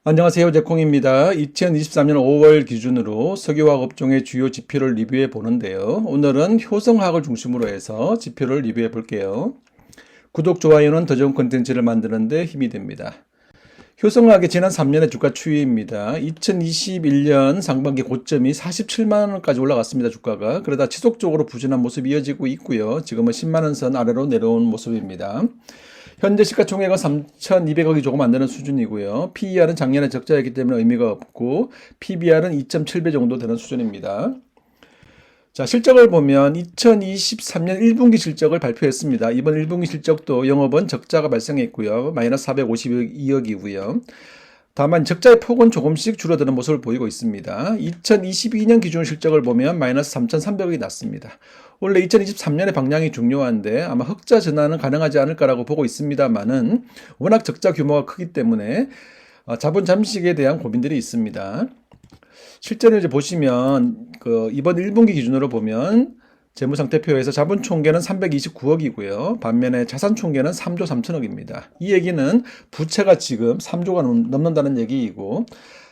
안녕하세요. 제콩입니다. 2023년 5월 기준으로 석유화학 업종의 주요 지표를 리뷰해 보는데요. 오늘은 효성화학을 중심으로 해서 지표를 리뷰해 볼게요. 구독, 좋아요는 더 좋은 콘텐츠를 만드는 데 힘이 됩니다. 효성화학의 지난 3년의 주가 추이입니다. 2021년 상반기 고점이 47만 원까지 올라갔습니다. 주가가. 그러다 지속적으로 부진한 모습이 이어지고 있고요. 지금은 10만 원 선 아래로 내려온 모습입니다. 현재 시가총액은 3,200억이 조금 안 되는 수준이고요. PER은 작년에 적자였기 때문에 의미가 없고 PBR은 2.7배 정도 되는 수준입니다. 자, 실적을 보면 2023년 1분기 실적을 발표했습니다. 이번 1분기 실적도 영업은 적자가 발생했고요. 마이너스 452억이고요. 다만 적자의 폭은 조금씩 줄어드는 모습을 보이고 있습니다. 2022년 기준 실적을 보면 마이너스 3,300억이 났습니다. 원래 2023년의 방향이 중요한데 아마 흑자 전환은 가능하지 않을까라고 보고 있습니다만은 워낙 적자 규모가 크기 때문에 자본 잠식에 대한 고민들이 있습니다. 실제로 이제 보시면 이번 1분기 기준으로 보면 재무상태표에서 자본 총계는 329억이고요. 반면에 자산 총계는 3조 3천억입니다. 이 얘기는 부채가 지금 3조가 넘는다는 얘기이고,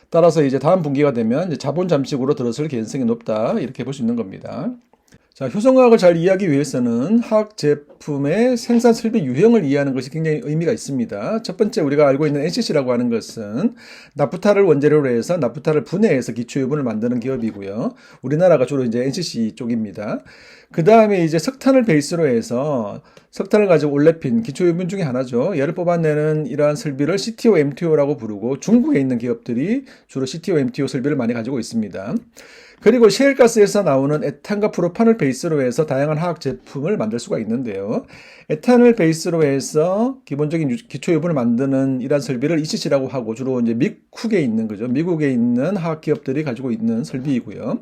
따라서 이제 다음 분기가 되면 이제 자본 잠식으로 들어설 개연성이 높다, 이렇게 볼 수 있는 겁니다. 자, 효성화학을 잘 이해하기 위해서는 화학 제품의 생산 설비 유형을 이해하는 것이 굉장히 의미가 있습니다. 첫 번째 우리가 알고 있는 NCC라고 하는 것은 나프타를 원재료로 해서 나프타를 분해해서 기초유분을 만드는 기업이고요. 우리나라가 주로 이제 NCC 쪽입니다. 그 다음에 이제 석탄을 베이스로 해서 석탄을 가지고 올레핀, 기초유분 중에 하나죠. 얘를 뽑아내는 이러한 설비를 CTO, MTO라고 부르고 중국에 있는 기업들이 주로 CTO, MTO 설비를 많이 가지고 있습니다. 그리고 셰일가스에서 나오는 에탄과 프로판을 베이스로 해서 다양한 화학 제품을 만들 수가 있는데요. 에탄을 베이스로 해서 기본적인 기초유분을 만드는 이러한 설비를 ECC라고 하고 주로 이제 미국에 있는 거죠. 미국에 있는 화학 기업들이 가지고 있는 설비이고요.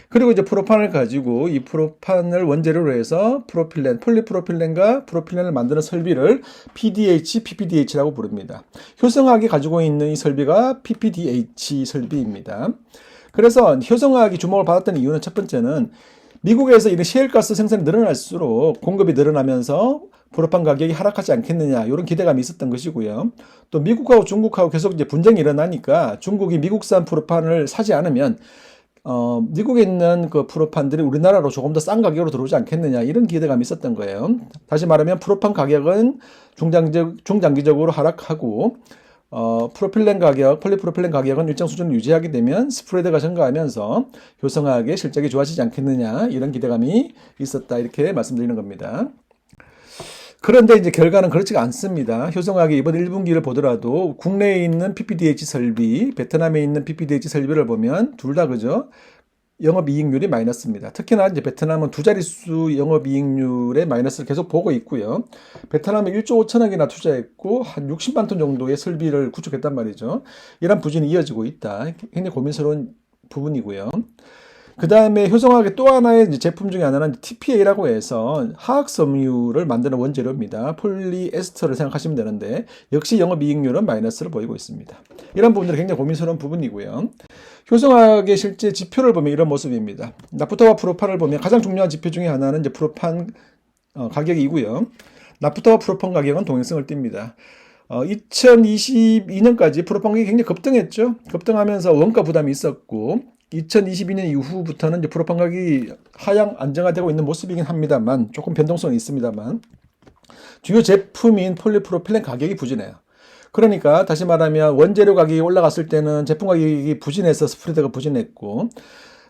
그리고 이제 프로판을 가지고 이 프로판을 원재료로 해서 프로필렌, 폴리프로필렌과 프로필렌을 만드는 설비를 PDH, PPDH라고 부릅니다. 효성화학이 가지고 있는 이 설비가 PPDH 설비입니다. 그래서 효성화학이 주목을 받았던 이유는 첫 번째는 미국에서 이런 셰일가스 생산이 늘어날수록 공급이 늘어나면서 프로판 가격이 하락하지 않겠느냐 이런 기대감이 있었던 것이고요. 또 미국하고 중국하고 계속 이제 분쟁이 일어나니까 중국이 미국산 프로판을 사지 않으면 미국에 있는 그 프로판들이 우리나라로 조금 더 싼 가격으로 들어오지 않겠느냐 이런 기대감이 있었던 거예요. 다시 말하면 프로판 가격은 중장기적으로 하락하고 프로필렌 가격, 폴리프로필렌 가격은 일정 수준을 유지하게 되면 스프레드가 증가하면서 효성화학의 실적이 좋아지지 않겠느냐 이런 기대감이 있었다 이렇게 말씀드리는 겁니다. 그런데 이제 결과는 그렇지가 않습니다. 효성화학이 이번 1분기를 보더라도 국내에 있는 PPDH 설비, 베트남에 있는 PPDH 설비를 보면 둘 다 그죠? 영업이익률이 마이너스입니다. 특히나 이제 베트남은 두 자릿수 영업이익률의 마이너스를 계속 보고 있고요. 베트남에 1조 5천억이나 투자했고 한 60만 톤 정도의 설비를 구축했단 말이죠. 이런 부진이 이어지고 있다. 굉장히 고민스러운 부분이고요. 그 다음에 효성화학의 또 하나의 이제 제품 중에 하나는 TPA라고 해서 화학 섬유를 만드는 원재료입니다. 폴리에스터를 생각하시면 되는데 역시 영업이익률은 마이너스를 보이고 있습니다. 이런 부분들이 굉장히 고민스러운 부분이고요. 효성화학의 실제 지표를 보면 이런 모습입니다. 나프타와 프로판을 보면 가장 중요한 지표 중에 하나는 이제 프로판 가격이고요. 나프타와 프로판 가격은 동행성을 띱니다. 2022년까지 프로판 가격이 굉장히 급등했죠. 급등하면서 원가 부담이 있었고 2022년 이후부터는 이제 프로판 가격이 하향 안정화되고 있는 모습이긴 합니다만 조금 변동성이 있습니다만 주요 제품인 폴리프로필렌 가격이 부진해요. 그러니까 다시 말하면 원재료 가격이 올라갔을 때는 제품 가격이 부진해서 스프레드가 부진했고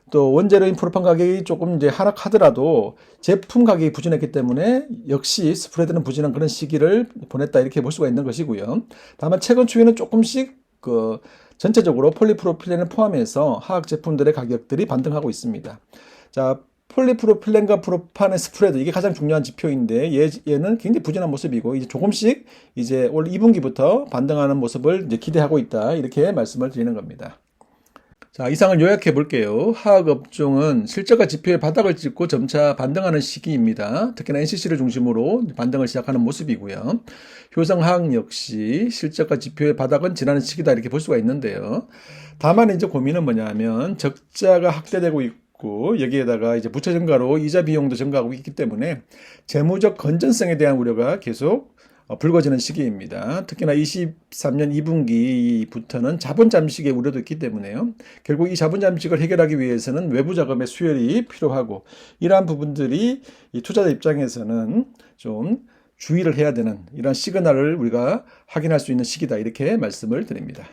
또 원재료인 프로판 가격이 조금 이제 하락하더라도 제품 가격이 부진했기 때문에 역시 스프레드는 부진한 그런 시기를 보냈다 이렇게 볼 수가 있는 것이고요. 다만 최근 추이는 조금씩 전체적으로 폴리프로필렌을 포함해서 화학 제품들의 가격들이 반등하고 있습니다. 자, 폴리프로필렌과 프로판의 스프레드 이게 가장 중요한 지표인데 얘는 굉장히 부진한 모습이고 이제 조금씩 이제 올 2분기부터 반등하는 모습을 이제 기대하고 있다 이렇게 말씀을 드리는 겁니다. 자, 이상을 요약해 볼게요. 화학업종은 실적과 지표의 바닥을 찍고 점차 반등하는 시기입니다. 특히나 NCC를 중심으로 반등을 시작하는 모습이고요. 효성화학 역시 실적과 지표의 바닥은 지나는 시기다 이렇게 볼 수가 있는데요. 다만 이제 고민은 뭐냐면 적자가 확대되고 있고 여기에다가 이제 부채 증가로 이자 비용도 증가하고 있기 때문에 재무적 건전성에 대한 우려가 계속 불거지는 시기입니다. 특히나 23년 2분기부터는 자본 잠식의 우려도 있기 때문에요. 결국 이 자본 잠식을 해결하기 위해서는 외부 자금의 수혈이 필요하고 이러한 부분들이 이 투자자 입장에서는 좀 주의를 해야 되는 이런 시그널을 우리가 확인할 수 있는 시기다 이렇게 말씀을 드립니다.